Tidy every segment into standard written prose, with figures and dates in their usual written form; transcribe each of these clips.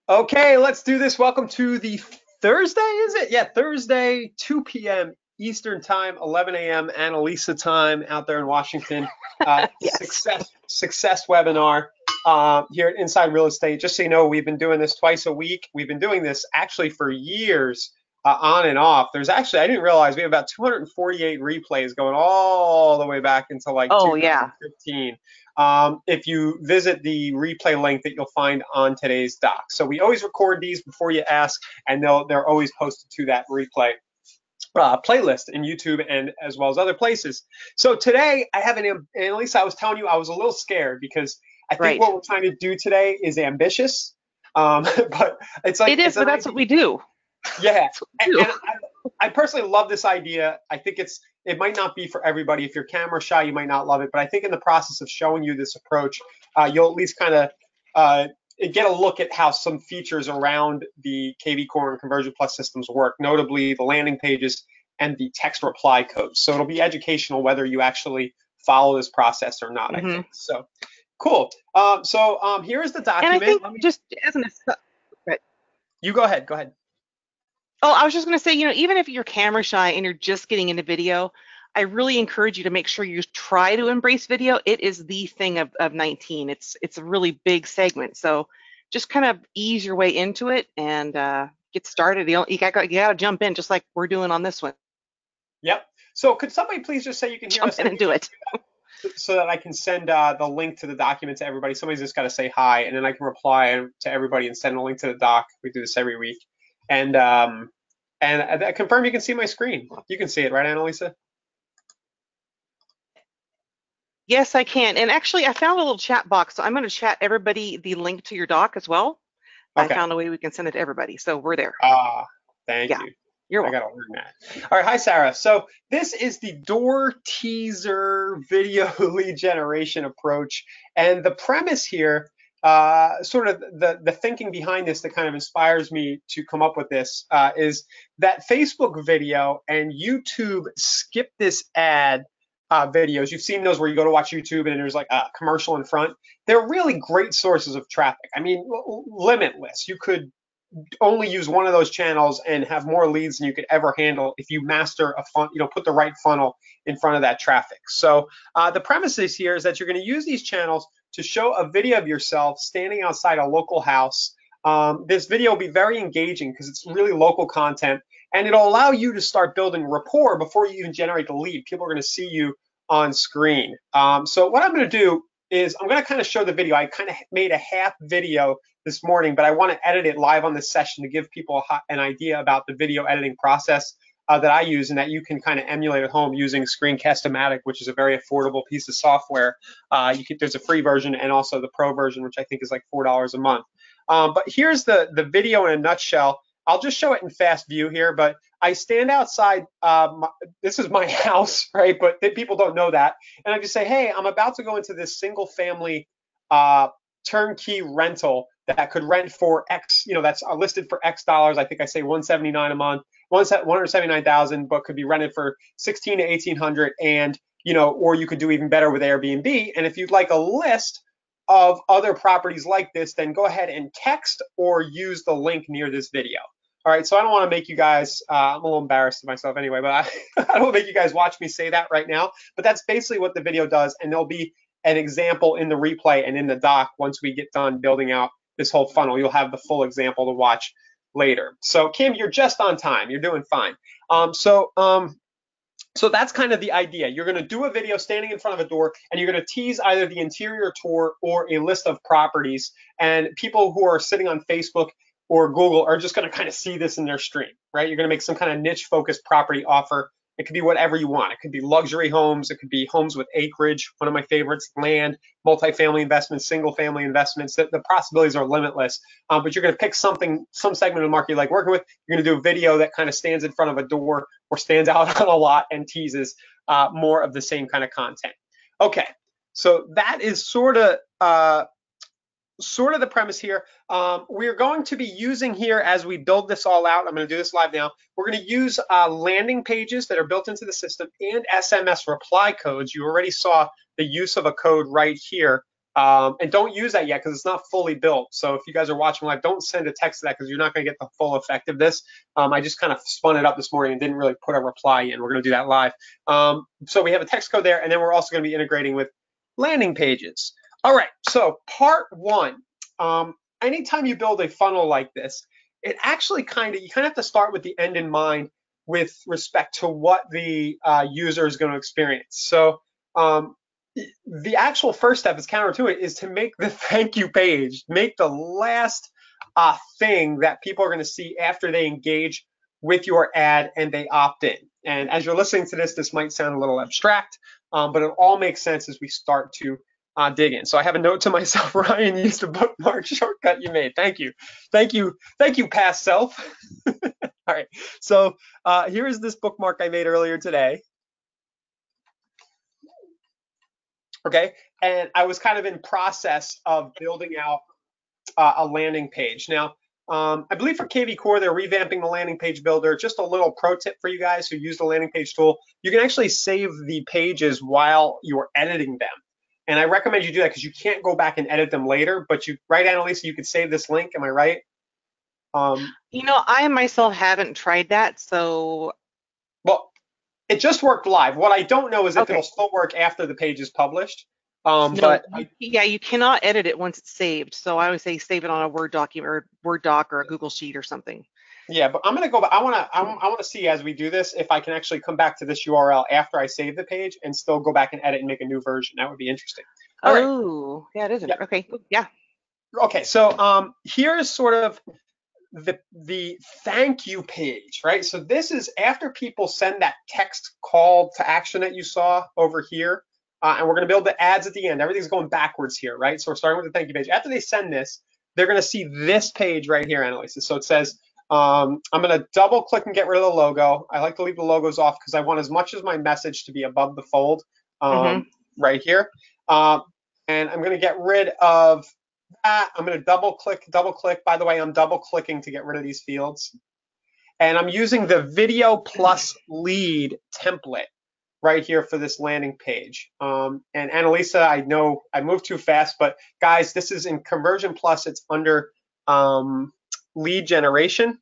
Okay, let's do this. Welcome to the Thursday, is it? Yeah, Thursday, 2 p.m. Eastern Time, 11 a.m. Annalisa time out there in Washington. Yes. Success webinar here at Inside Real Estate. Just so you know, we've been doing this twice a week. We've been doing this actually for years, on and off. I didn't realize we have about 248 replays going all the way back into like Oh, yeah. 2015. If you visit the replay link that you'll find on today's doc. So we always record these before you ask, and they're always posted to that replay playlist in YouTube and as well as other places. So today I have and at least I was telling you I was a little scared because I think Right. what we're trying to do today is ambitious, but It is, it's but an that's what idea. we do. Yeah, That's what we do. and I personally love this idea. I think it might not be for everybody. If you're camera shy, you might not love it. But I think in the process of showing you this approach, you'll at least kind of uh, get a look at how some features around the KV Core and Conversion Plus systems work, notably the landing pages and the text reply codes. So it'll be educational whether you actually follow this process or not, I hmm think. So cool. Here is the And I document. think just as an aside, right. You go ahead. Go ahead. Oh, I was just going to say, even if you're camera shy and you're just getting into video, I really encourage you to make sure you try to embrace video. It is the thing of 19. It's a really big segment. So just kind of ease your way into it and get started. You got to jump in just like we're doing on this one. Yep. So could somebody please just say you can hear Jump us in on and do YouTube it. so that I can send the link to the document to everybody? Somebody's just got to say hi, and then I can reply to everybody and send a link to the doc. We do this every week. And I confirm you can see my screen. You can see it, right, Annalisa? Yes, I can. And actually, I found a little chat box, so I'm going to chat everybody the link to your doc as well. I Okay. found a way we can send it to everybody, so we're there. Thank Yeah, you. you're I welcome. gotta learn that. All right, hi Sarah. So this is the door teaser video lead generation approach, and the premise here, sort of the thinking behind this that kind of inspires me to come up with this, is that Facebook video and YouTube skip this ad videos. You've seen those where you go to watch YouTube and there's like a commercial in front. They're really great sources of traffic. I mean, limitless. You could only use one of those channels and have more leads than you could ever handle if you master a put the right funnel in front of that traffic. So the premise is here is that you're going to use these channels to show a video of yourself standing outside a local house. This video will be very engaging because it's really local content, and it'll allow you to start building rapport before you even generate the lead. People are going to see you on screen. So what I'm going to do is I'm going to kind of show the video. I kind of made a half video this morning, but I want to edit it live on this session to give people an idea about the video editing process that I use and that you can kind of emulate at home using Screencast-O-Matic, which is a very affordable piece of software. There's a free version and also the pro version, which I think is like $4 a month. But here's the video in a nutshell. I'll just show it in fast view here, but I stand outside. This is my house, right? But people don't know that. And I just say, hey, I'm about to go into this single family turnkey rental that could rent for X, that's listed for X dollars. I think I say 179 a month, 179,000, but could be rented for 16 to 1800, and or you could do even better with Airbnb. And if you'd like a list of other properties like this, then go ahead and text or use the link near this video. All right, so I don't want to make you guys, I'm a little embarrassed of myself anyway, but I don't want to make you guys watch me say that right now. But that's basically what the video does, and there'll be an example in the replay and in the doc once we get done building out this whole funnel. You'll have the full example to watch later. So Kim, you're just on time. You're doing fine. So that's kind of the idea. You're going to do a video standing in front of a door, and you're going to tease either the interior tour or a list of properties. And people who are sitting on Facebook or Google are just going to kind of see this in their stream, right? You're going to make some kind of niche focused property offer. It could be whatever you want. It could be luxury homes. It could be homes with acreage. One of my favorites, land, multifamily investments, single family investments. The possibilities are limitless. But you're going to pick some segment of the market you like working with. You're going to do a video that kind of stands in front of a door or stands out on a lot and teases more of the same kind of content. Okay, so that is sort of the premise here. We're going to be using here as we build this all out. I'm going to do this live now. We're going to use landing pages that are built into the system and SMS reply codes. You already saw the use of a code right here And don't use that yet because it's not fully built. So if you guys are watching live, don't send a text to that because you're not going to get the full effect of this. I just kind of spun it up this morning and didn't really put a reply in. We're going to do that live. So we have a text code there, and then we're also going to be integrating with landing pages. All right, so part one. Anytime you build a funnel like this, it actually you kind of have to start with the end in mind with respect to what the user is going to experience. So the actual first step is counter to it is to make the thank you page, make the last thing that people are going to see after they engage with your ad and they opt in. And as you're listening to this might sound a little abstract, but it all makes sense as we start to dig in. So I have a note to myself, Ryan used the bookmark shortcut you made. Thank you. Thank you. Thank you, past self. All right. So here is this bookmark I made earlier today. Okay. And I was kind of in process of building out a landing page. Now, I believe for KV Core, they're revamping the landing page builder. Just a little pro tip for you guys who use the landing page tool. You can actually save the pages while you're editing them. And I recommend you do that because you can't go back and edit them later. But you, right, Annalisa, you could save this link. Am I right? I myself haven't tried that, so. Well, it just worked live. What I don't know is if Okay. it'll still work after the page is published. No, you cannot edit it once it's saved. So I always say save it on a Word document or Word doc or a Google Sheet or something. Yeah, but I'm gonna go back. I wanna see as we do this if I can actually come back to this URL after I save the page and still go back and edit and make a new version. That would be interesting. All right. Oh, yeah, it isn't. Yeah. Okay. Yeah. Okay. So here's sort of the thank you page, right? So this is after people send that text call to action that you saw over here, and we're gonna build the ads at the end. Everything's going backwards here, right? So we're starting with the thank you page. After they send this, they're gonna see this page right here, Annalisa. So it says. I'm going to double click and get rid of the logo. I like to leave the logos off because I want as much as my message to be above the fold right here. And I'm going to get rid of that. I'm going to double click. By the way, I'm double clicking to get rid of these fields. And I'm using the video plus lead template right here for this landing page. And Annalisa, I know I moved too fast, but guys, this is in Conversion Plus. It's under lead generation.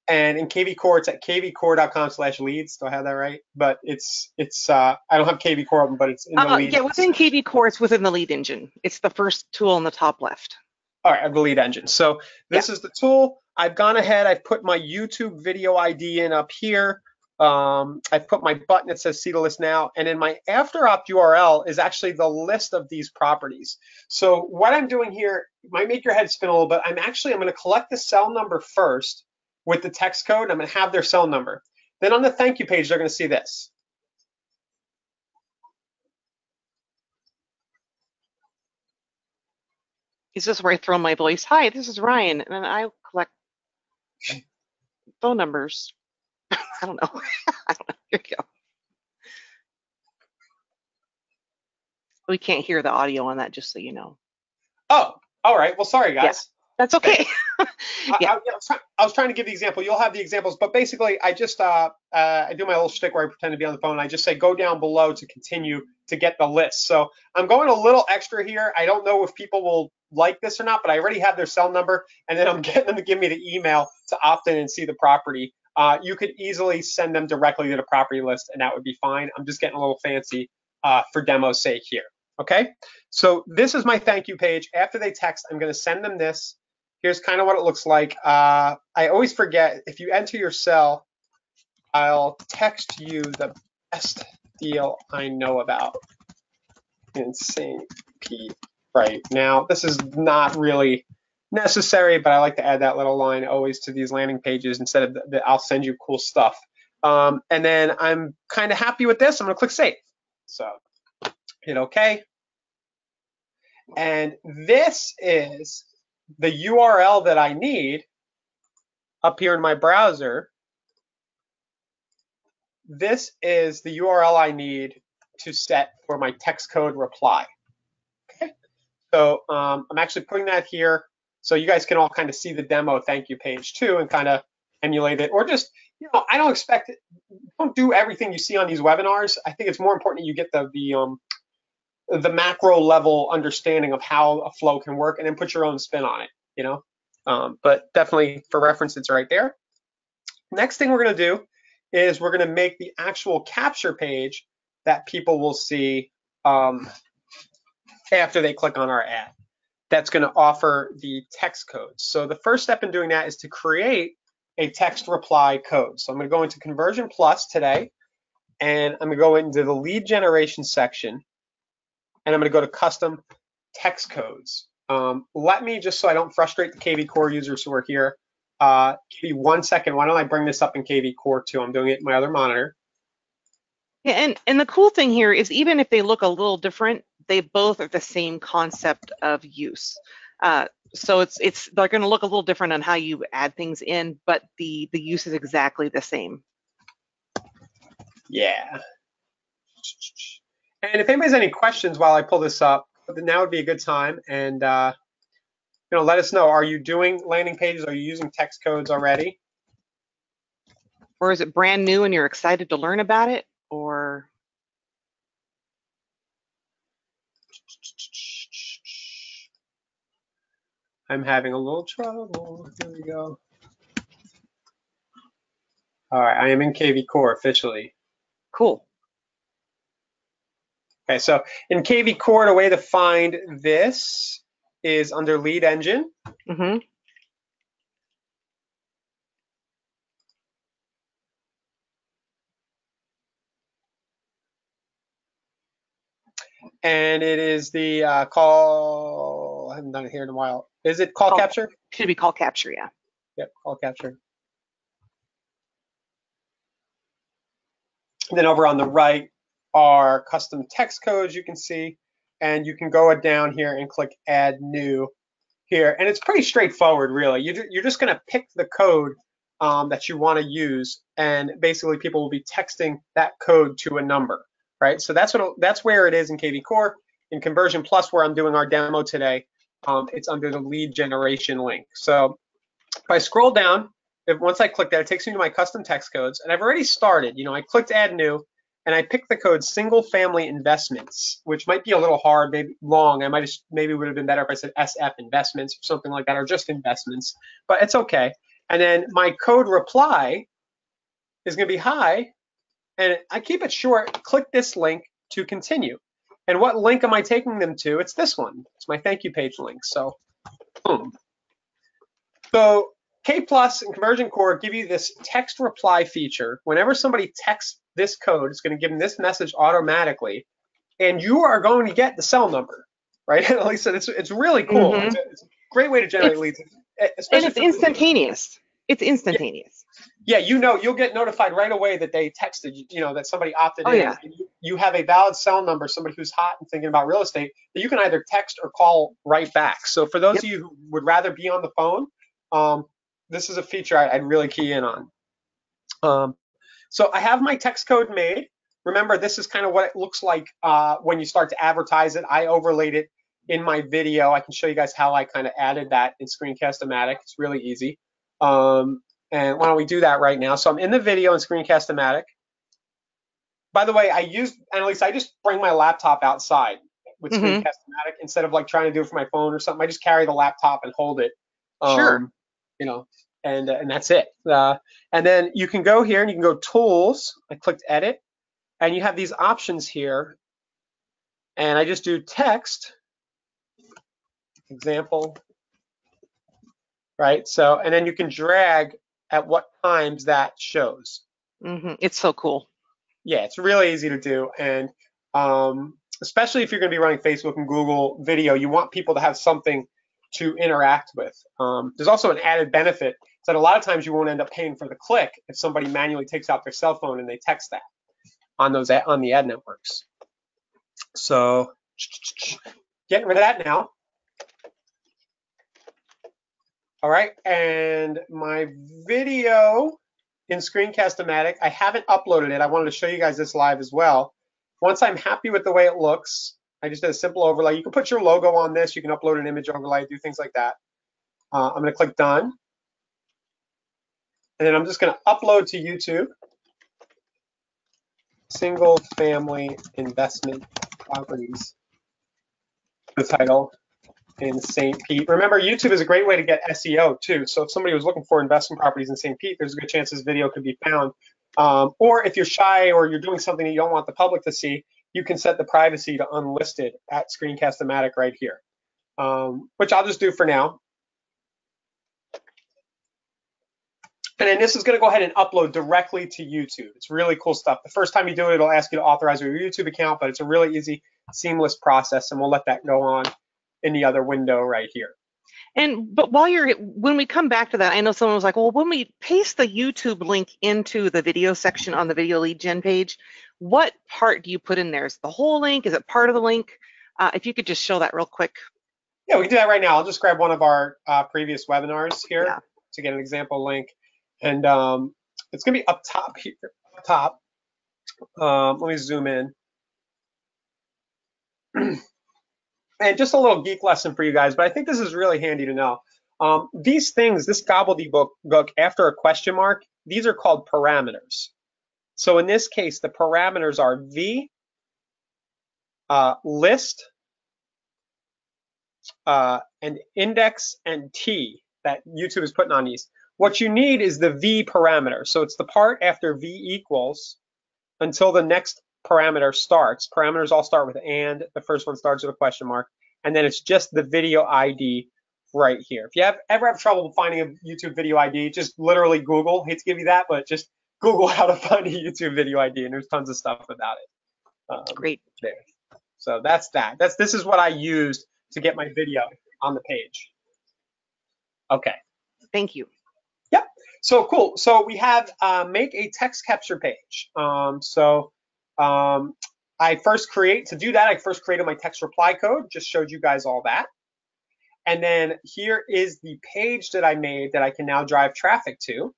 And in KV Core, it's at kvcore.com/leads. Do I have that right? But it's I don't have KV Core open, but it's in the lead. Yeah, within KV Core, it's within the lead engine. It's the first tool in the top left. All right, I have the lead engine. So this is the tool. I've gone ahead. I've put my YouTube video ID in up here. I've put my button that says see the list now. And in my after opt URL is actually the list of these properties. So what I'm doing here might make your head spin a little bit. I'm going to collect the cell number first with the text code. I'm going to have their cell number. Then on the thank you page, they're going to see this. Is this where I throw my voice? Hi, this is Ryan. And then I collect phone numbers. I don't know. Here you go. We can't hear the audio on that, just so you know. Oh, all right. Well, sorry, guys. Yeah, that's okay. I was trying to give the example. You'll have the examples, but basically, I just I do my little shtick where I pretend to be on the phone. And I just say go down below to continue to get the list. So I'm going a little extra here. I don't know if people will like this or not, but I already have their cell number, and then I'm getting them to give me the email to opt in and see the property. You could easily send them directly to the property list, and that would be fine. I'm just getting a little fancy for demo's sake here. Okay, so this is my thank you page. After they text, I'm going to send them this. Here's kind of what it looks like. I always forget, if you enter your cell, I'll text you the best deal I know about in St. Pete right now. This is not really necessary, but I like to add that little line always to these landing pages instead of the I'll send you cool stuff. And then I'm kind of happy with this. I'm going to click save. So hit OK. And this is the URL that I need up here in my browser. This is the URL I need to set for my text code reply. Okay, so I'm actually putting that here so you guys can all kind of see the demo thank you page too and kind of emulate it, or just, I don't expect it. Don't do everything you see on these webinars. I think it's more important that you get the macro level understanding of how a flow can work, and then put your own spin on it, you know. But definitely for reference, it's right there. Next thing we're going to do is we're going to make the actual capture page that people will see after they click on our ad. That's going to offer the text codes. So the first step in doing that is to create a text reply code. So I'm going to go into Conversion Plus today, and I'm going to go into the lead generation section, and I'm going to go to custom text codes. Let me, just so I don't frustrate the KV Core users who are here, give me 1 second. Why don't I bring this up in KV Core too? I'm doing it in my other monitor. Yeah, and the cool thing here is even if they look a little different, they both are the same concept of use. So they're going to look a little different on how you add things in, but the use is exactly the same. Yeah. And if anybody has any questions while I pull this up, then now would be a good time. And let us know. Are you doing landing pages? Are you using text codes already? Or is it brand new and you're excited to learn about it? Or I'm having a little trouble. Here we go. All right, I am in KV Core officially. cool. Okay, so in KV Core, the way to find this is under Lead Engine. Mm-hmm. And it is the call. I haven't done it here in a while. Is it call capture? Should be call capture, yeah. Yep, call capture. And then over on the right are custom text codes you can see, and you can go down here and click Add New here, and it's pretty straightforward, really. You're just going to pick the code that you want to use, and basically people will be texting that code to a number, right? So that's where it is in KV Core. In Conversion Plus, where I'm doing our demo today, it's under the lead generation link. So if I scroll down, once I click that, it takes me to my custom text codes, and I've already started. I clicked Add New, and I picked the code Single Family Investments, which might be a little hard, maybe long. Maybe would have been better if I said SF Investments or something like that, or just investments, but it's okay. And then my code reply is going to be hi, and I keep it short. Click this link to continue. And what link am I taking them to? It's this one. It's my thank you page link. So, boom. So K Plus and Conversion Core give you this text reply feature. Whenever somebody texts this code, it's going to give them this message automatically, and you are going to get the cell number, right? At least it's really cool. Mm-hmm. It's a great way to generate leads, And especially it's instantaneous. It's instantaneous. Yeah, you'll get notified right away that they texted you, that somebody opted in. Yeah. And you have a valid cell number, somebody who's hot and thinking about real estate, that you can either text or call right back. So for those of you who would rather be on the phone, this is a feature I'd really key in on. So I have my text code made. Remember, this is kind of what it looks like when you start to advertise it. I overlaid it in my video. I can show you guys how I kind of added that in Screencast-O-Matic. It's really easy. And why don't we do that right now? So I'm in the video in Screencast-O-Matic. By the way, Annalise, I just bring my laptop outside with Screencast-O-Matic instead of like trying to do it from my phone or something. I just carry the laptop and hold it. Sure. And that's it. And then you can go here and you can go Tools. I clicked Edit, and you have these options here. And I just do Text, example, right? So, and then you can drag at what times that shows. It's so cool. Yeah, it's really easy to do. And especially if you're going to be running Facebook and Google video, you want people to have something to interact with. There's also an added benefit that a lot of times you won't end up paying for the click if somebody manually takes out their cell phone and they text that on the ad networks. So getting rid of that now. All right, and my video in Screencast-O-Matic, I haven't uploaded it. I wanted to show you guys this live as well. Once I'm happy with the way it looks, I just did a simple overlay. You can put your logo on this. You can upload an image overlay, do things like that. I'm going to click Done. And then I'm just going to upload to YouTube. Single family investment properties. the title in St. Pete. Remember, YouTube is a great way to get SEO too. So if somebody was looking for investment properties in St. Pete, there's a good chance this video could be found. Or if you're shy or you're doing something that you don't want the public to see, you can set the privacy to unlisted at Screencast-O-Matic right here, which I'll just do for now. And then this is going to go ahead and upload directly to YouTube. It's really cool stuff. The first time you do it, it'll ask you to authorize your YouTube account, but it's a really easy, seamless process, and we'll let that go on in the other window right here. But when we come back to that, I know someone was like, well, when we paste the YouTube link into the video section on the video lead gen page, what part do you put in there? Is it the whole link? Is it part of the link? If you could just show that real quick. Yeah, we can do that right now. I'll just grab one of our previous webinars here to get an example link. And it's going to be up top here. Up top. Let me zoom in. And just a little geek lesson for you guys, but I think this is really handy to know. These things, this gobbledygook after a question mark, these are called parameters. So in this case, the parameters are v, list, and index, and t that YouTube is putting on these. What you need is the v parameter. So it's the part after v equals until the next parameter starts. Parameters all start with and. The first one starts with a question mark. And then it's just the video ID right here. If you ever have trouble finding a YouTube video ID, just literally Google. Hate to give you that, but just Google how to find a YouTube video ID, and there's tons of stuff about it. Great. There. So that's that. This is what I used to get my video on the page. Okay. Thank you. Yep. So cool. So we have make a text capture page. I first created my text reply code, just showed you guys all that. And then here is the page that I made that I can now drive traffic to.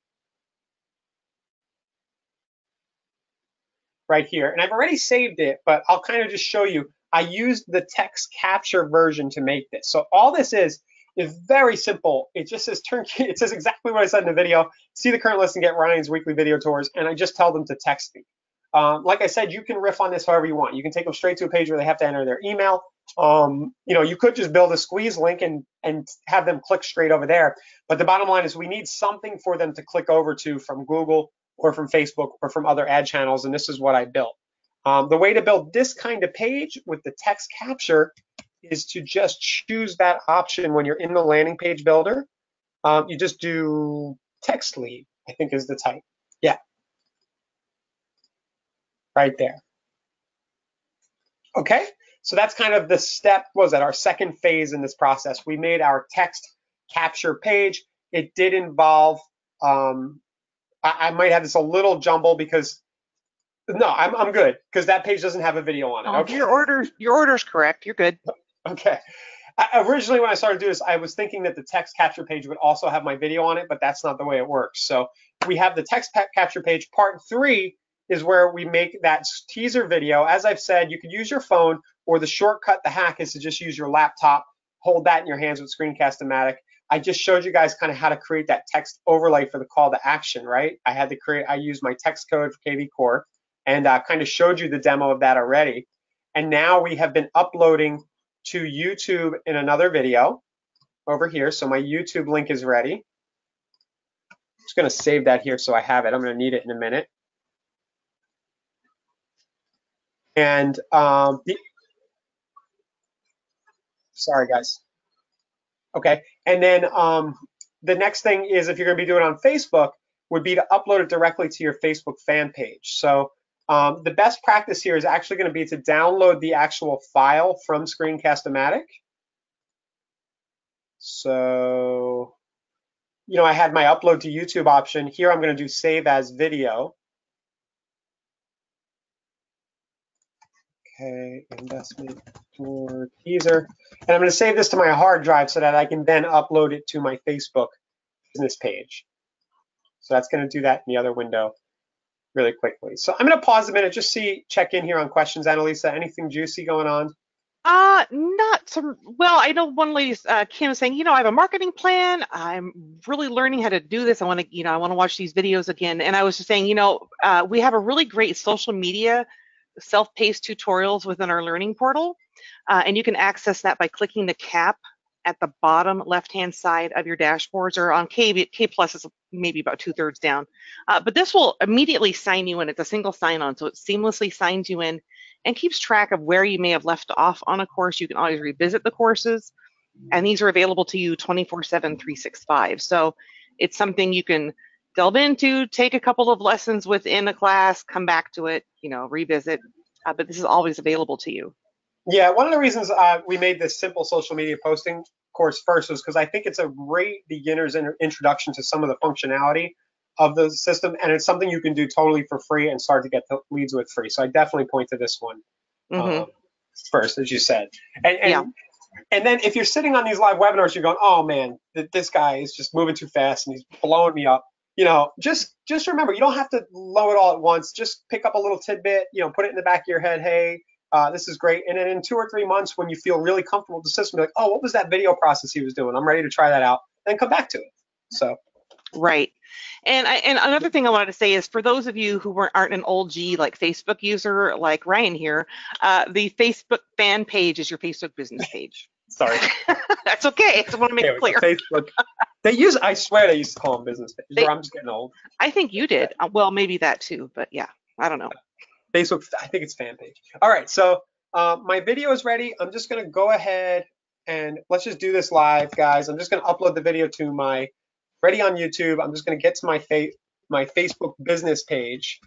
Right here. And I've already saved it, but I'll kind of just show you. I used the text capture version to make this. So all this is very simple. It just says turnkey. It says exactly what I said in the video. See the current list and get Ryan's weekly video tours. And I just tell them to text me. Like I said, you can riff on this however you want. You can take them straight to a page where they have to enter their email. You could just build a squeeze link and have them click straight over there. But the bottom line is we need something for them to click over to from Google or from Facebook or from other ad channels. And this is what I built. The way to build this kind of page with the text capture is to just choose that option when you're in the landing page builder. You just do text lead, I think is the type. Yeah. Right there. Okay, so that's kind of the step, what was that, our second phase in this process. We made our text capture page. It did involve, I might have this a little jumble because, no, I'm good, because that page doesn't have a video on it. Oh, okay. Your order's correct, you're good. Okay. Originally, when I started to do this, I was thinking that the text capture page would also have my video on it, but that's not the way it works. So we have the text capture page. Part 3 is where we make that teaser video. As I've said, you could use your phone, or the shortcut, the hack is to just use your laptop, hold that in your hands with Screencast-O-Matic. I just showed you guys kind of how to create that text overlay for the call to action, right? I used my text code for KV Core and kind of showed you the demo of that already. And now we have been uploading to YouTube in another video over here. So my YouTube link is ready. I'm just going to save that here so I have it. I'm going to need it in a minute. And sorry, guys. Okay. And then the next thing is, if you're going to be doing it on Facebook, would be to upload it directly to your Facebook fan page. So the best practice here is actually going to be to download the actual file from Screencast-O-Matic. So, I had my upload to YouTube option. Here I'm going to do save as video. Okay, investment for teaser. And I'm going to save this to my hard drive so that I can then upload it to my Facebook business page. So that's going to do that in the other window really quickly. So I'm going to pause a minute, just check in here on questions. Annalisa, anything juicy going on? Not so well. I know one lady's Kim is saying, I have a marketing plan. I'm really learning how to do this. I want to watch these videos again. And I was just saying, we have a really great social media self-paced tutorials within our learning portal, and you can access that by clicking the cap at the bottom left-hand side of your dashboards, or on K Plus is maybe about 2/3 down. But this will immediately sign you in. It's a single sign-on, so it seamlessly signs you in and keeps track of where you may have left off on a course. You can always revisit the courses, and these are available to you 24/7, 365. So it's something you can delve into, take a couple of lessons within a class, come back to it, revisit, but this is always available to you. Yeah, one of the reasons we made this simple social media posting course first was because I think it's a great beginner's introduction to some of the functionality of the system, and it's something you can do totally for free and start to get the leads with free. So I definitely point to this one first, as you said. Yeah. And then if you're sitting on these live webinars, you're going, oh man, this guy is just moving too fast and he's blowing me up. Just remember, you don't have to load it all at once. Just pick up a little tidbit, put it in the back of your head. Hey, this is great. And then in 2 or 3 months, when you feel really comfortable with the system, you're like, oh, what was that video process he was doing? I'm ready to try that out. Then come back to it. So. Right. And another thing I wanted to say is, for those of you who aren't an OG like Facebook user like Ryan here, the Facebook fan page is your Facebook business page. Sorry. That's okay. I just want to make it clear. Facebook. I swear they used to call them business pages, or I'm just getting old. I think you did. Well, maybe that too, but yeah, I don't know. Facebook, I think it's fan page. All right, so my video is ready. I'm just going to go ahead and let's just do this live, guys. I'm just going to upload the video to my ready on YouTube. I'm just going to get to my Facebook business page.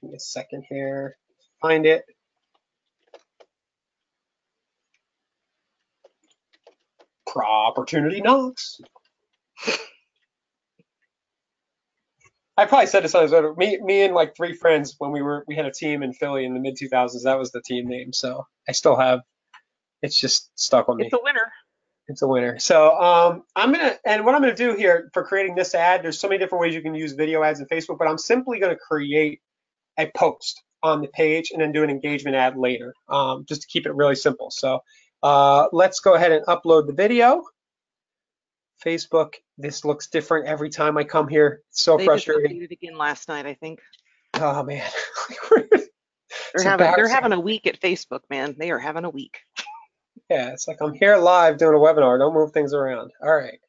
Give me a second here. Find it. Opportunity knocks. I probably said this on his other. Me and like 3 friends, when we had a team in Philly in the mid 2000s. That was the team name. So I still have. It's just stuck on me. It's a winner. It's a winner. So what I'm gonna do here for creating this ad, there's so many different ways you can use video ads in Facebook, but I'm simply gonna create a post on the page and then do an engagement ad later, just to keep it really simple. So let's go ahead and upload the video. Facebook, this looks different every time I come here. It's so frustrating. They did again last night, I think. Oh man. They're having a week at Facebook, man. They are having a week. Yeah, it's like I'm here live doing a webinar. Don't move things around. All right.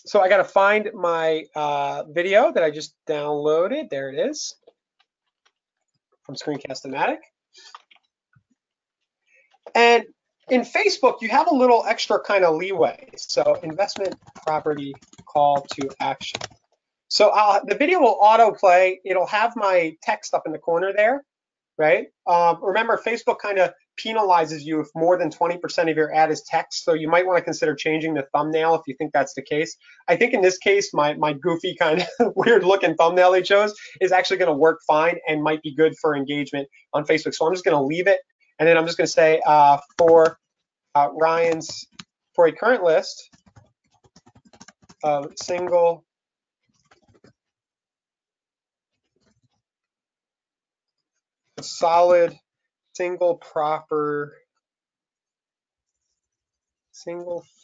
So I got to find my video that I just downloaded. There it is from Screencast-O-Matic. And in Facebook, you have a little extra kind of leeway. So investment property call to action. So the video will autoplay. It'll have my text up in the corner there, right? Remember, Facebook kind of penalizes you if more than 20% of your ad is text. So you might want to consider changing the thumbnail if you think that's the case. I think in this case, my goofy kind of weird looking thumbnail they chose is actually going to work fine and might be good for engagement on Facebook. So I'm just going to leave it. And then I'm just going to say for a current list of single solid single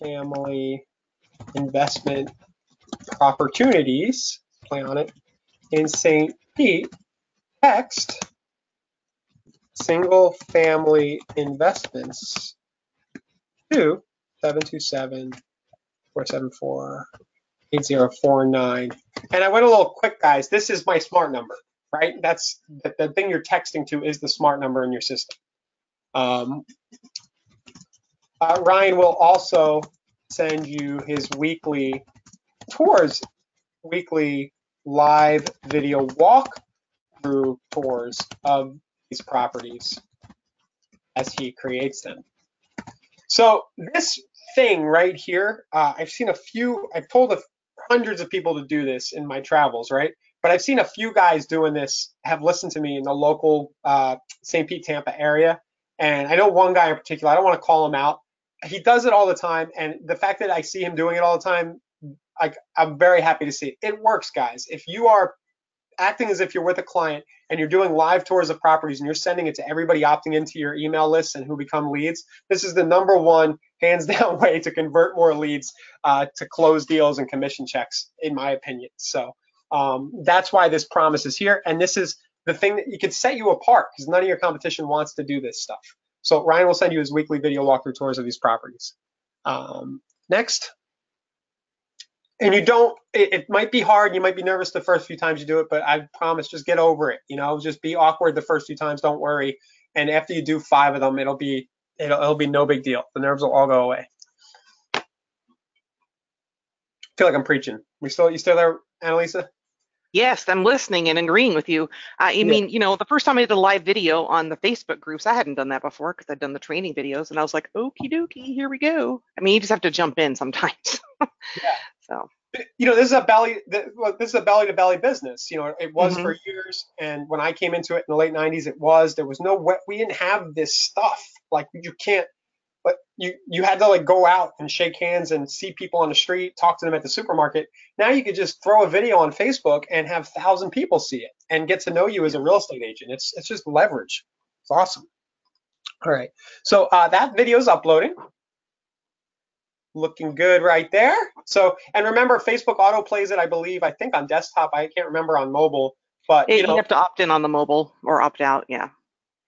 family investment opportunities, play on it, in St. Pete, text single family investments to 727-474-8049. And I went a little quick, guys. This is my smart number, right? That's the thing you're texting to is the smart number in your system. Ryan will also send you his weekly live video walkthrough tours of these properties as he creates them. So this thing right here, I've told hundreds of people to do this in my travels, right? But I've seen a few guys doing this, have listened to me in the local St. Pete, Tampa area. And I know one guy in particular, I don't want to call him out. He does it all the time. And the fact that I see him doing it all the time, I'm very happy to see it. It works, guys. If you are acting as if you're with a client and you're doing live tours of properties and you're sending it to everybody opting into your email list and who become leads, this is the #1 hands down way to convert more leads to close deals and commission checks, in my opinion. So That's why this promise is here. And this is the thing that you can set you apart because none of your competition wants to do this stuff. So Ryan will send you his weekly video walkthrough tours of these properties. Next. And you don't, it might be hard. You might be nervous the first few times you do it, but I promise, just get over it. You know, just be awkward the first few times. Don't worry. And after you do 5 of them, it'll be no big deal. The nerves will all go away. I feel like I'm preaching. You still there, Annalisa? Yes, I'm listening and agreeing with you. I Yeah. mean, the first time I did a live video on the Facebook groups, I hadn't done that before because I'd done the training videos, and I was like, okie dokie, here we go. I mean, you just have to jump in sometimes. Yeah. So, This is a belly to belly business. It was hmm for years, and when I came into it in the late '90s, there was no way, we didn't have this stuff. Like you can't, but you had to like go out and shake hands and see people on the street, talk to them at the supermarket. Now you could just throw a video on Facebook and have 1,000 people see it and get to know you as yeah. a real estate agent. It's just leverage. It's awesome. All right, so that video is uploading. Looking good right there. So, and remember, Facebook auto plays it, I think on desktop. I can't remember on mobile, but You have to opt in on the mobile or opt out. Yeah.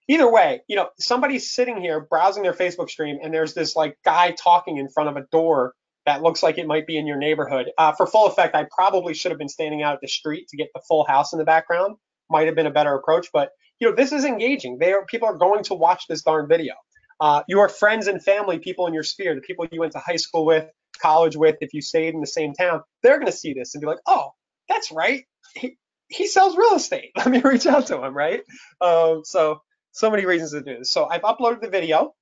either way, somebody's sitting here browsing their Facebook stream, and there's this like guy talking in front of a door that looks like it might be in your neighborhood. For full effect, I probably should have been standing out at the street to get the full house in the background. Might have been a better approach, but this is engaging. People are going to watch this darn video. Your friends and family, people in your sphere, the people you went to high school with, college with, if you stayed in the same town, they're going to see this and be like, oh, that's right. He sells real estate. Let me reach out to him, right? So many reasons to do this. So I've uploaded the video.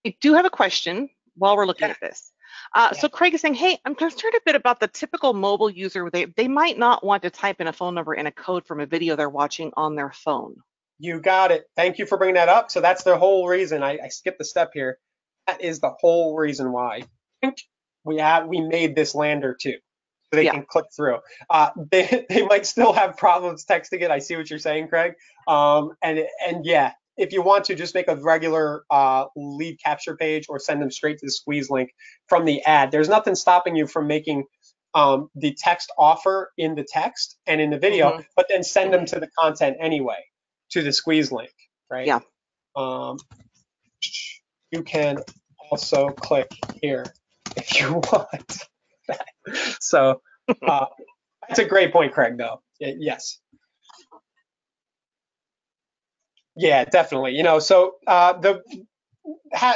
I do have a question while we're looking Yeah, at this. yeah. So Craig is saying, hey, I'm concerned a bit about the typical mobile user. They might not want to type in a phone number and a code from a video they're watching on their phone. You got it. Thank you for bringing that up. So that's the whole reason. I skipped a step here. That is the whole reason why we made this lander too, so they Yeah. can click through. They might still have problems texting it. I see what you're saying, Craig. And yeah, if you want to, just make a regular lead capture page or send them straight to the squeeze link from the ad. There's nothing stopping you from making the text offer in the text and in the video, hmm but then send them to the content anyway, to the squeeze link, right? Yeah. Um, you can also click here if you want. So that's a great point, Craig, though. Yes. Yeah, definitely. So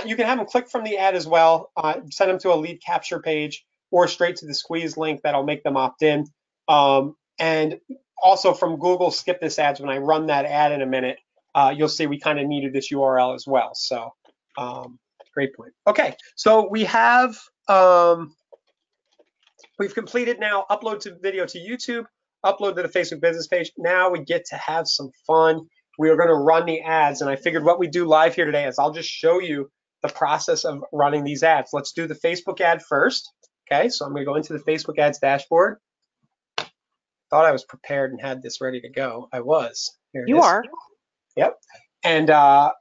you can have them click from the ad as well, send them to a lead capture page or straight to the squeeze link that'll make them opt in. And also from Google skip this ads, when I run that ad in a minute, you'll see we kind of needed this URL as well. So great point. Okay, so we've completed now upload to video to YouTube, upload to the Facebook business page. Now we get to have some fun. We are going to run the ads, and I figured what we do live here today is I'll just show you the process of running these ads. Let's do the Facebook ad first. Okay, so I'm going to go into the Facebook ads dashboard. Thought I was prepared and had this ready to go. I was. Here it You is. are. Yep. And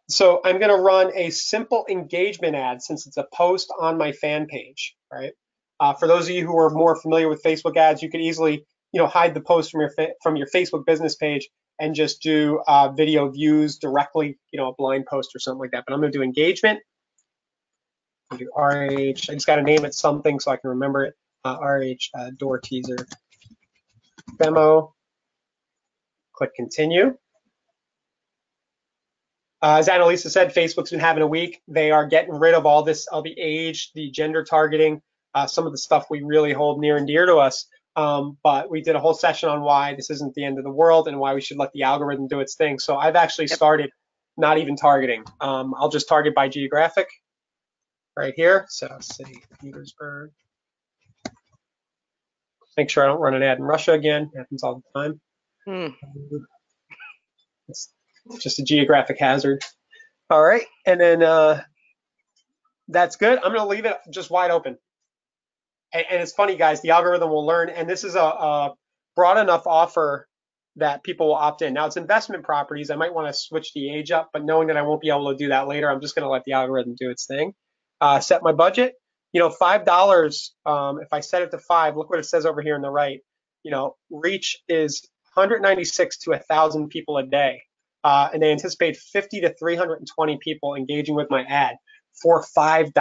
so I'm going to run a simple engagement ad since it's a post on my fan page, right? For those of you who are more familiar with Facebook ads, you could easily, hide the post from your Facebook business page and just do video views directly, a blind post or something like that. But I'm going to do engagement. I'll do RH. I just got to name it something so I can remember it. RH door teaser demo. Click continue. As Annalisa said, Facebook's been having a week. They are getting rid of all the age, the gender targeting, some of the stuff we really hold near and dear to us. But we did a whole session on why this isn't the end of the world and why we should let the algorithm do its thing. So I've actually Yep. started not even targeting. I'll just target by geographic right here. So city, Petersburg. Make sure I don't run an ad in Russia again. It happens all the time. Hmm. It's just a geographic hazard. All right, and then that's good. I'm going to leave it just wide open. And it's funny, guys, the algorithm will learn, and this is a broad enough offer that people will opt in. Now, it's investment properties. I might want to switch the age up, but knowing that I won't be able to do that later, I'm just going to let the algorithm do its thing. Set my budget. $5, if I set it to 5, look what it says over here on the right. reach is 196 to 1,000 people a day, and they anticipate 50 to 320 people engaging with my ad for $5.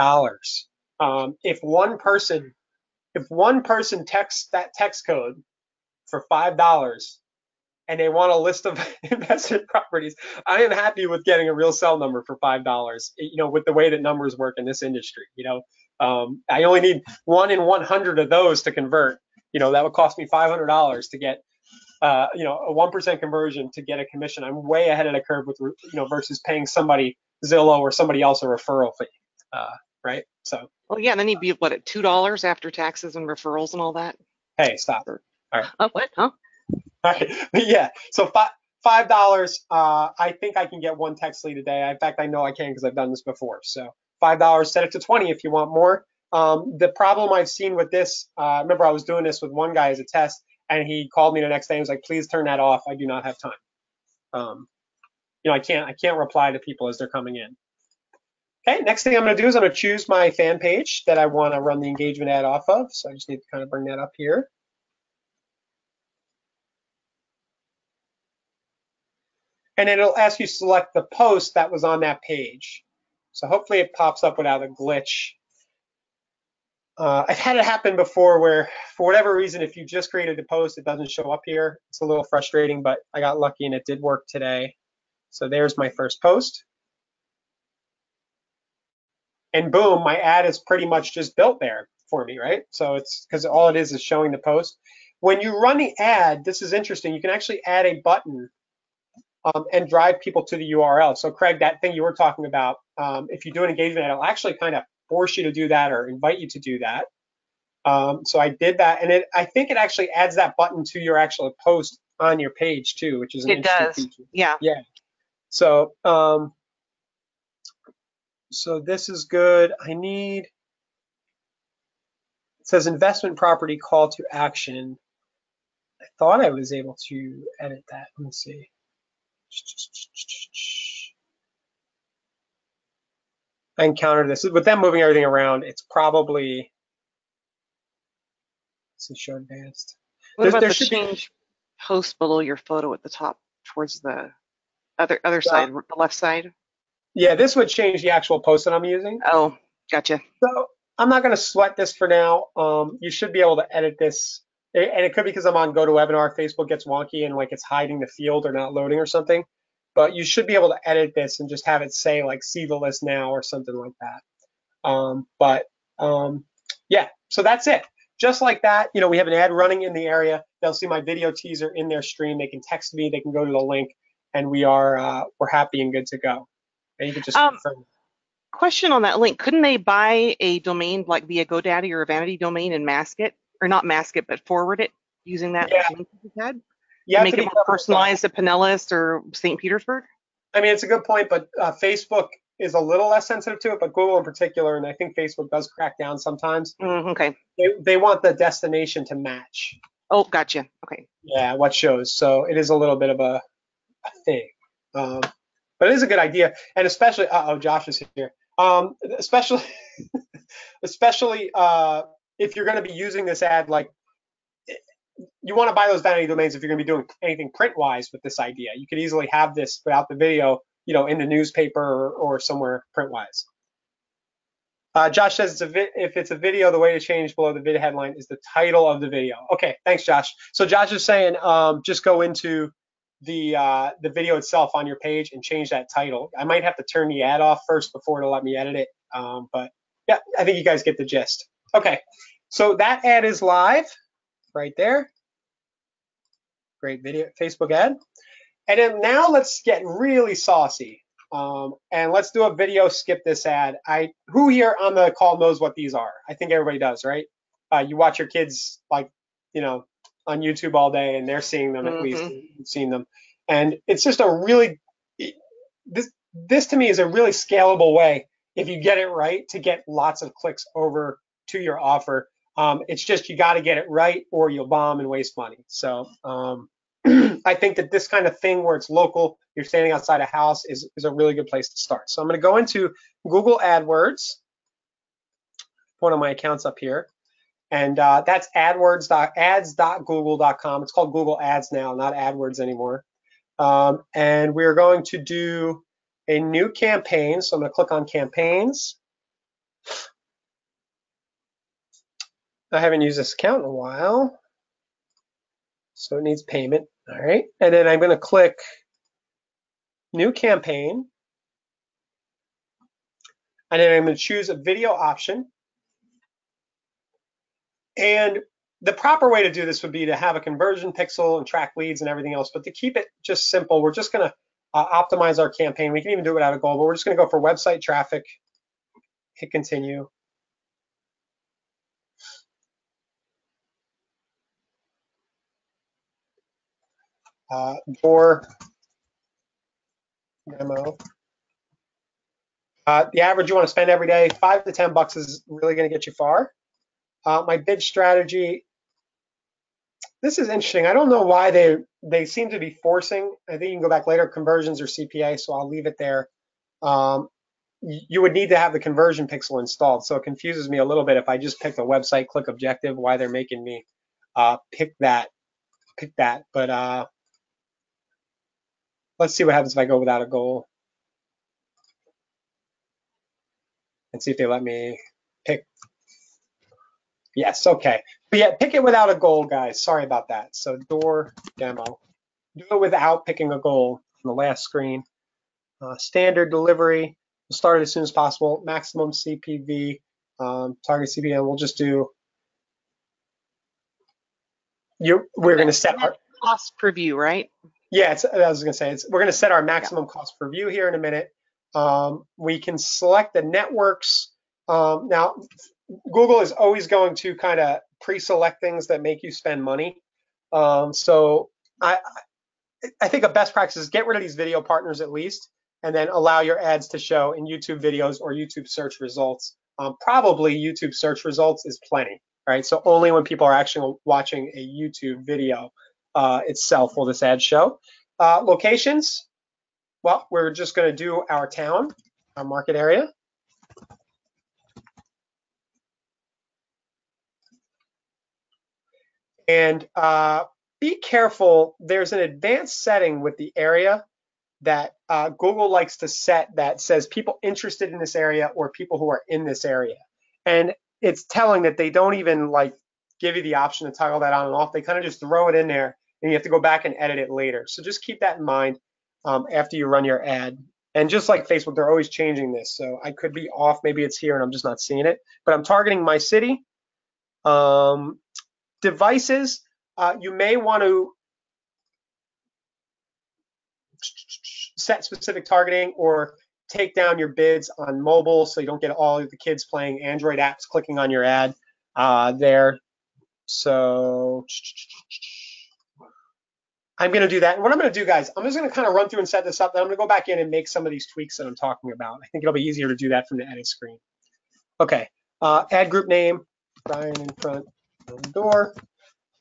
If one person texts that text code for $5 and they want a list of investment properties, I am happy with getting a real cell number for $5. With the way that numbers work in this industry, I only need 1 in 100 of those to convert. That would cost me $500 to get, a 1% conversion to get a commission. I'm way ahead of the curve with, versus paying somebody Zillow or somebody else a referral fee, right? So. Well, yeah, then you'd be what, at $2 after taxes and referrals and all that? Hey, stop. All right. Oh, what? Huh? All right. Yeah. So $5. I think I can get one text lead a day. In fact, I know I can because I've done this before. So $5. Set it to 20 if you want more. The problem I've seen with this, remember I was doing this with one guy as a test, and he called me the next day and was like, "Please turn that off. I do not have time." I can't reply to people as they're coming in. Okay, next thing I'm going to do is I'm going to choose my fan page that I want to run the engagement ad off of. So I just need to kind of bring that up here. And then it'll ask you to select the post that was on that page. So hopefully it pops up without a glitch. I've had it happen before where, for whatever reason, if you just created the post, it doesn't show up here. It's a little frustrating, but I got lucky and it did work today. So there's my first post. And boom, my ad is pretty much just built there for me, right? So it's because all it is showing the post. When you run the ad, this is interesting. You can actually add a button and drive people to the URL. So Craig, that thing you were talking about, if you do an engagement ad, it'll actually kind of force you to do that or invite you to do that. So I did that, and I think it actually adds that button to your actual post on your page too, which is an interesting feature. Yeah. Yeah. So so this is good. It says investment property call to action. I thought I was able to edit that. Let me see. I encountered this with them moving everything around. It's probably, let's see, show advanced. What about the change post below your photo at the top towards the other side, the left side? Yeah, this would change the actual post that I'm using. Oh, gotcha. So I'm not going to sweat this for now. You should be able to edit this. And it could be because I'm on GoToWebinar, Facebook gets wonky and like it's hiding the field or not loading or something. But you should be able to edit this and just have it say like see the list now or something like that. Yeah, so that's it. Just like that, we have an ad running in the area. They'll see my video teaser in their stream. They can text me. They can go to the link, and we're happy and good to go. And you can just confirm. Question on that link: couldn't they buy a domain like via GoDaddy or a vanity domain and mask it, or not mask it, but forward it using that link you had? To make it more personalized to Pinellas or St. Petersburg? I mean, it's a good point, but Facebook is a little less sensitive to it, but Google in particular, and I think Facebook does crack down sometimes. Okay. They want the destination to match. Oh, gotcha. Okay. Yeah, what shows. So it is a little bit of a thing. But it is a good idea. And especially, Josh is here. Especially if you're going to be using this ad, like you want to buy those vanity domains if you're going to be doing anything print-wise with this idea. You could easily have this without the video, in the newspaper or somewhere print-wise. Josh says if it's a video, the way to change below the video headline is the title of the video. Okay, thanks, Josh. So Josh is saying just go into the video itself on your page and change that title. I might have to turn the ad off first before it'll let me edit it. But yeah, I think you guys get the gist. Okay, so that ad is live right there. Great video, Facebook ad. And then now let's get really saucy. And let's do a video, skip this ad. Who here on the call knows what these are? I think everybody does, right? You watch your kids on YouTube all day and they're seeing them, at least you've seen them. And it's just this to me is a really scalable way, if you get it right, to get lots of clicks over to your offer. It's just, you got to get it right or you'll bomb and waste money. So I think that this kind of thing where it's local, you're standing outside a house is a really good place to start. So I'm going to go into Google AdWords, one of my accounts up here. And that's ads.google.com. It's called Google Ads now, not AdWords anymore. And we're going to do a new campaign. So I'm going to click on campaigns. I haven't used this account in a while, so it needs payment. All right. And then I'm going to click new campaign. And then I'm going to choose a video option. And the proper way to do this would be to have a conversion pixel and track leads and everything else. But to keep it just simple, we're just going to optimize our campaign. We can even do it without a goal, but we're just going to go for website traffic, hit continue. Door demo. The average you want to spend every day, $5 to $10 is really going to get you far. My bid strategy. This is interesting. I don't know why they seem to be forcing. I think you can go back later, conversions or CPA, so I'll leave it there. You would need to have the conversion pixel installed, so it confuses me a little bit if I just pick the website click objective, why they're making me pick that. But let's see what happens if I go without a goal. And see if they let me pick. Yes, okay. But yeah, pick it without a goal, guys. Sorry about that. So door demo. Do it without picking a goal on the last screen. Standard delivery. We'll start it as soon as possible. Maximum CPV. Target CPM. We'll just do. We're going to set our cost per view, right? Yeah, I was going to say we're going to set our maximum cost per view here in a minute. We can select the networks. Now, Google is always going to kind of pre-select things that make you spend money. So I think a best practice is get rid of these video partners at least, and then allow your ads to show in YouTube videos or YouTube search results. Probably YouTube search results is plenty, right? So only when people are actually watching a YouTube video itself will this ad show. Locations, well, we're just going to do our town, our market area. And be careful, there's an advanced setting with the area that Google likes to set that says people interested in this area or people who are in this area. And it's telling that they don't even like give you the option to toggle that on and off. They kind of just throw it in there and you have to go back and edit it later. So just keep that in mind after you run your ad. And just like Facebook, they're always changing this. So I could be off, maybe it's here and I'm just not seeing it. But I'm targeting my city. Devices, you may want to set specific targeting or take down your bids on mobile so you don't get all of the kids playing Android apps clicking on your ad there. So I'm going to do that. And what I'm going to do, guys, I'm just going to kind of run through and set this up. Then I'm going to go back in and make some of these tweaks that I'm talking about. I think it'll be easier to do that from the edit screen. Okay, ad group name, Brian in front of the door.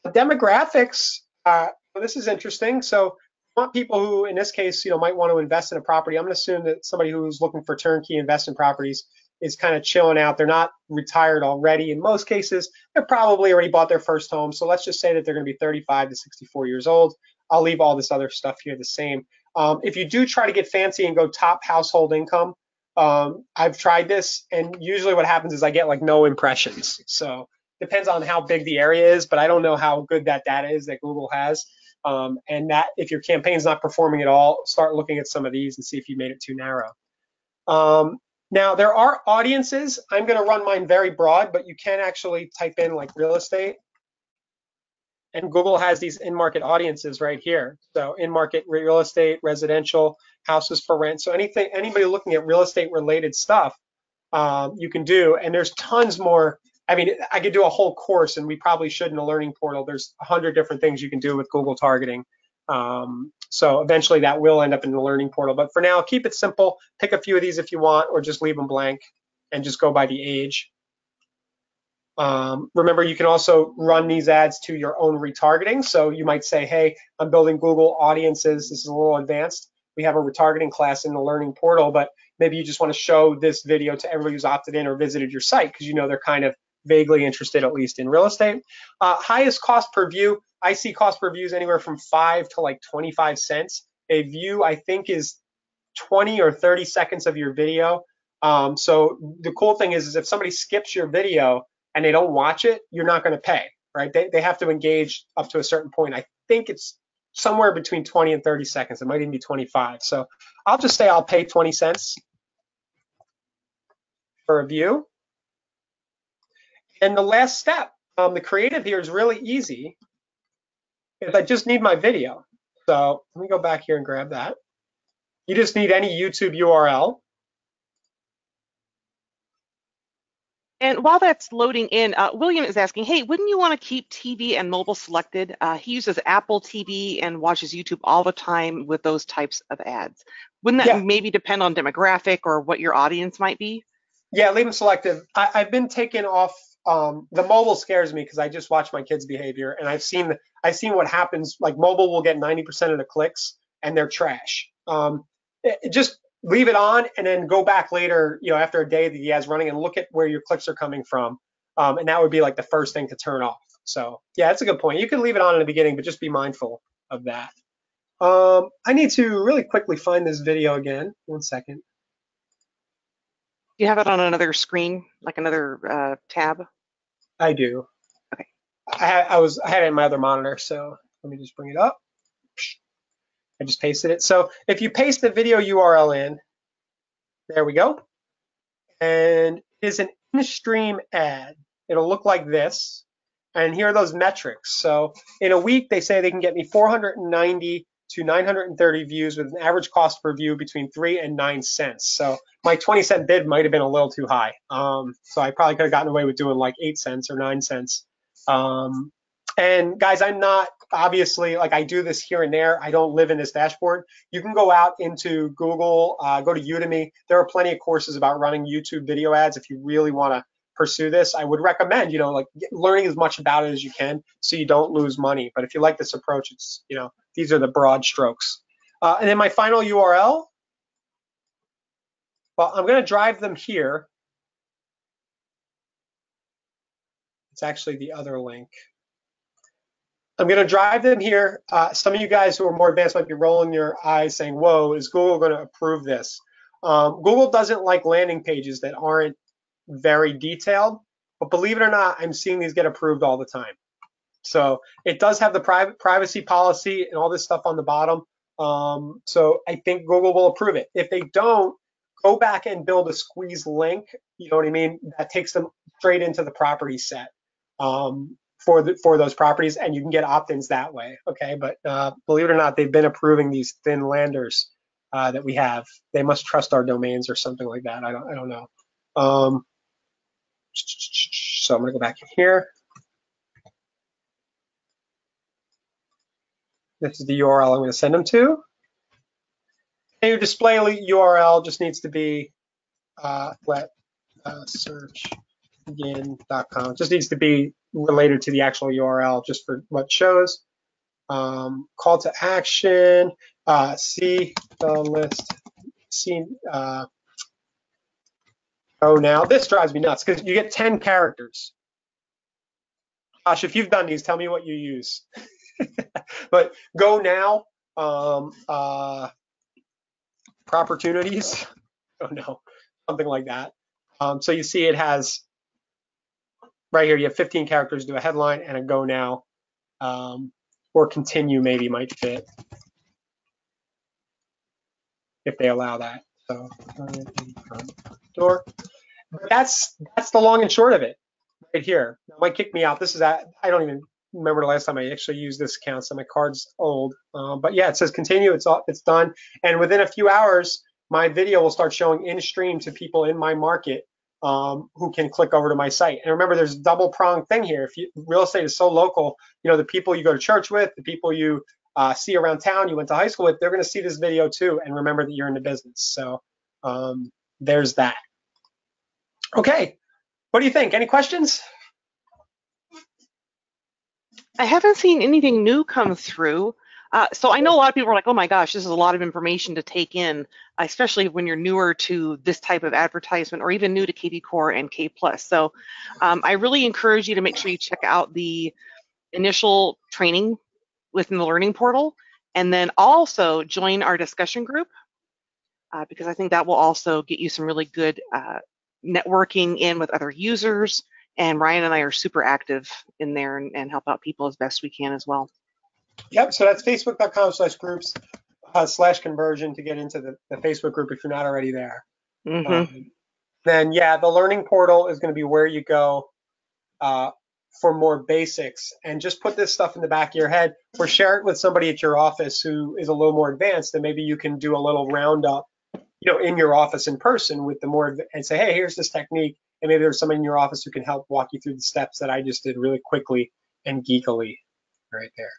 Demographics, this is interesting. So I want people who, in this case, might want to invest in a property. I'm going to assume that somebody who's looking for turnkey investment properties is kind of chilling out. They're not retired already. In most cases, they're probably already bought their first home. So let's just say that they're going to be 35 to 64 years old. I'll leave all this other stuff here the same. If you do try to get fancy and go top household income, I've tried this, and usually what happens is I get like no impressions. So depends on how big the area is, but I don't know how good that data is that Google has. And that if your campaign's not performing at all, start looking at some of these and see if you made it too narrow. Now, there are audiences. I'm going to run mine very broad, but you can actually type in like real estate. And Google has these in-market audiences right here. So in-market real estate, residential, houses for rent. So anybody looking at real estate related stuff, you can do. And there's tons more. I mean, I could do a whole course, and we probably should in the learning portal. There's 100 different things you can do with Google targeting. So eventually that will end up in the learning portal. But for now, keep it simple. Pick a few of these if you want, or just leave them blank and just go by the age. Remember, you can also run these ads to your own retargeting. So you might say, hey, I'm building Google audiences. This is a little advanced. We have a retargeting class in the learning portal, but maybe you just want to show this video to everybody who's opted in or visited your site because they're kind of vaguely interested, at least in real estate. Highest cost per view, I see cost per views anywhere from 5 to like 25 cents. A view, I think, is 20 or 30 seconds of your video. So the cool thing is if somebody skips your video and they don't watch it, you're not going to pay, right? They have to engage up to a certain point. I think it's somewhere between 20 and 30 seconds. It might even be 25. So I'll just say I'll pay 20 cents for a view. And the last step, the creative here is really easy. Is I just need my video. So let me go back here and grab that. You just need any YouTube URL. And while that's loading in, William is asking, hey, wouldn't you want to keep TV and mobile selected? He uses Apple TV and watches YouTube all the time with those types of ads. Wouldn't that Yeah, maybe depend on demographic or what your audience might be? yeah, leave them selective. I've been taken off. The mobile scares me because I just watch my kids' behavior, and I've seen what happens. Like mobile will get 90% of the clicks, and they're trash. Just leave it on, and then go back later, after a day that he has running, and look at where your clicks are coming from, and that would be like the first thing to turn off. So yeah, that's a good point. You can leave it on in the beginning, but just be mindful of that. I need to really quickly find this video again. 1 second. Do you have it on another screen, like another tab? I do. Okay. I had it in my other monitor, so let me just bring it up. I just pasted it. So if you paste the video URL in, there we go. And it is an in-stream ad. It'll look like this. And here are those metrics. So in a week, they say they can get me 490 to 930 views with an average cost per view between 3 and 9 cents. So my 20-cent bid might have been a little too high. So I probably could have gotten away with doing like 8 cents or 9 cents. And guys, I'm not obviously like I do this here and there. I don't live in this dashboard. You can go out into Google, go to Udemy. There are plenty of courses about running YouTube video ads if you really want to pursue this. I would recommend, like learning as much about it as you can so you don't lose money. But if you like this approach, it's, these are the broad strokes. And then my final URL, well, I'm going to drive them here. It's actually the other link. I'm going to drive them here. Some of you guys who are more advanced might be rolling your eyes saying, whoa, is Google going to approve this? Google doesn't like landing pages that aren't very detailed, but believe it or not, I'm seeing these get approved all the time. So it does have the privacy policy and all this stuff on the bottom. So I think Google will approve it. If they don't, go back and build a squeeze link, you know what I mean? That takes them straight into the property set. For those properties, and you can get opt-ins that way. Okay, but believe it or not, they've been approving these thin landers that we have. They must trust our domains or something like that. I don't know. So I'm gonna go back in here. This is the URL I'm going to send them to. And your display URL just needs to be let search begin.com. Just needs to be related to the actual URL just for what shows. Call to action, see the list, see, oh, now this drives me nuts because you get 10 characters. Josh, if you've done these, tell me what you use. But go now, opportunities, oh no, something like that. So you see it has, right here, you have 15 characters, do a headline and a go now, or continue maybe might fit if they allow that. So door. But that's the long and short of it right here. It might kick me out. This is I don't even remember the last time I actually used this account, so my card's old. But yeah, it says continue. It's done, and within a few hours, my video will start showing in stream to people in my market who can click over to my site. And remember, there's a double pronged thing here. If real estate is so local, the people you go to church with, the people you see around town, you went to high school with, they're going to see this video too, and remember that you're in the business. So there's that. Okay, what do you think? Any questions? I haven't seen anything new come through. So I know a lot of people are like, oh my gosh, this is a lot of information to take in, especially when you're newer to this type of advertisement or even new to KV Core and K Plus. So I really encourage you to make sure you check out the initial training within the learning portal, and then also join our discussion group, because I think that will also get you some really good networking in with other users. And Ryan and I are super active in there and help out people as best we can as well. Yep, so that's facebook.com/groups /conversion to get into the Facebook group if you're not already there. Mm-hmm. Then, yeah, the learning portal is going to be where you go for more basics. And just put this stuff in the back of your head or share it with somebody at your office who is a little more advanced, and maybe you can do a little roundup, in your office in person with the more, and say, hey, here's this technique. And maybe there's somebody in your office who can help walk you through the steps that I just did really quickly and geekily right there.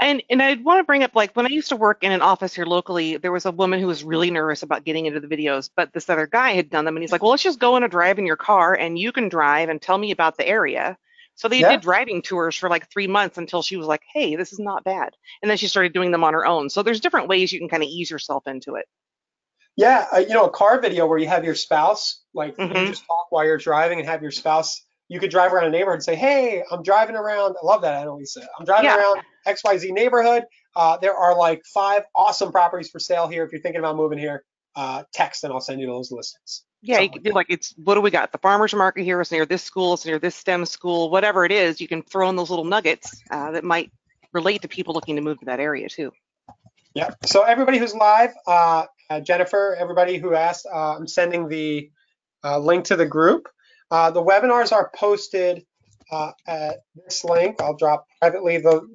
And I want to bring up, like, when I used to work in an office here locally, there was a woman who was really nervous about getting into the videos, but this other guy had done them, and he's like, well, let's just go in a drive in your car, and you can drive and tell me about the area. So they Yeah. did driving tours for like 3 months until she was like, hey, this is not bad. And then she started doing them on her own. So there's different ways you can kind of ease yourself into it. Yeah, a car video where you have your spouse, like you Mm-hmm. just talk while you're driving and have your spouse. You could drive around a neighborhood and say, "Hey, I'm driving around." I love that, Annalisa. I'm driving Yeah. around XYZ neighborhood. There are like 5 awesome properties for sale here. If you're thinking about moving here, text and I'll send you those listings. Yeah, you Something could like do, that. like, it's, what do we got? The farmer's market here is near this school, it's near this STEM school, whatever it is, you can throw in those little nuggets that might relate to people looking to move to that area too. Yeah. So everybody who's live, Jennifer, everybody who asked, I'm sending the link to the group. The webinars are posted at this link. I'll drop privately the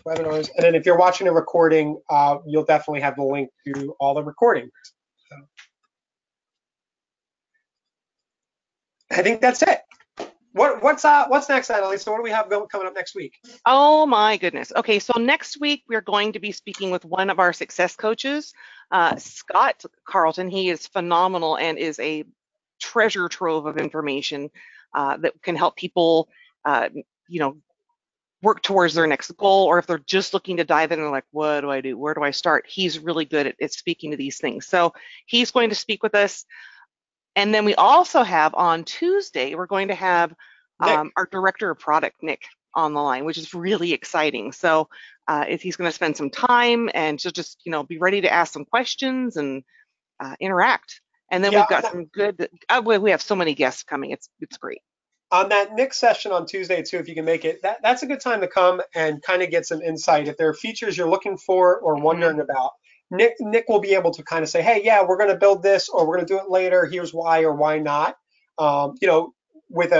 webinars. And then if you're watching a recording, you'll definitely have the link to all the recordings. So I think that's it. What's next, Annalise? What do we have coming up next week? Oh my goodness. Okay, so next week we're going to be speaking with one of our success coaches, Scott Carlton. He is phenomenal and is a treasure trove of information that can help people, you know, work towards their next goal, or if they're just looking to dive in and like, what do I do? Where do I start? He's really good at speaking to these things. So he's going to speak with us. And then we also have on Tuesday, we're going to have Nick. our director of product, Nick, on the line, which is really exciting. So if he's going to spend some time and to just, be ready to ask some questions and interact. And then Yeah, we've got some good, we have so many guests coming. It's great. on that Nick session on Tuesday too, if you can make it, that's a good time to come and kind of get some insight. If there are features you're looking for or wondering about, Nick will be able to kind of say, hey, yeah, we're going to build this or we're going to do it later. Here's why or why not. With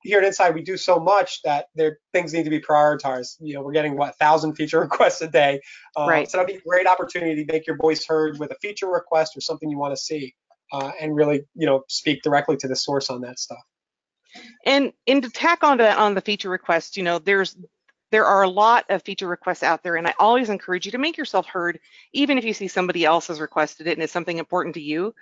here at Inside, we do so much that things need to be prioritized. We're getting 1,000 feature requests a day. Right. So that'd be a great opportunity to make your voice heard with a feature request or something you want to see, and really, speak directly to the source on that stuff. And to tack on to that, on the feature request, there are a lot of feature requests out there, and I always encourage you to make yourself heard, even if you see somebody else has requested it and it's something important to you.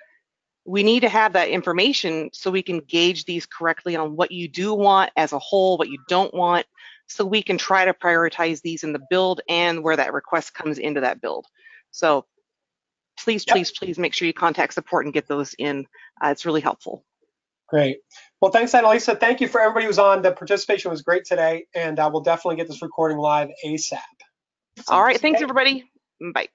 We need to have that information so we can gauge these correctly on what you do want as a whole, what you don't want, so we can try to prioritize these in the build and where that request comes into that build. So please, Yep. please, please make sure you contact support and get those in. It's really helpful. Great. Well, thanks, Annalisa. Thank you for everybody who's on. The participation was great today, and we'll definitely get this recording live ASAP. So, All right. Thanks, everybody. Bye.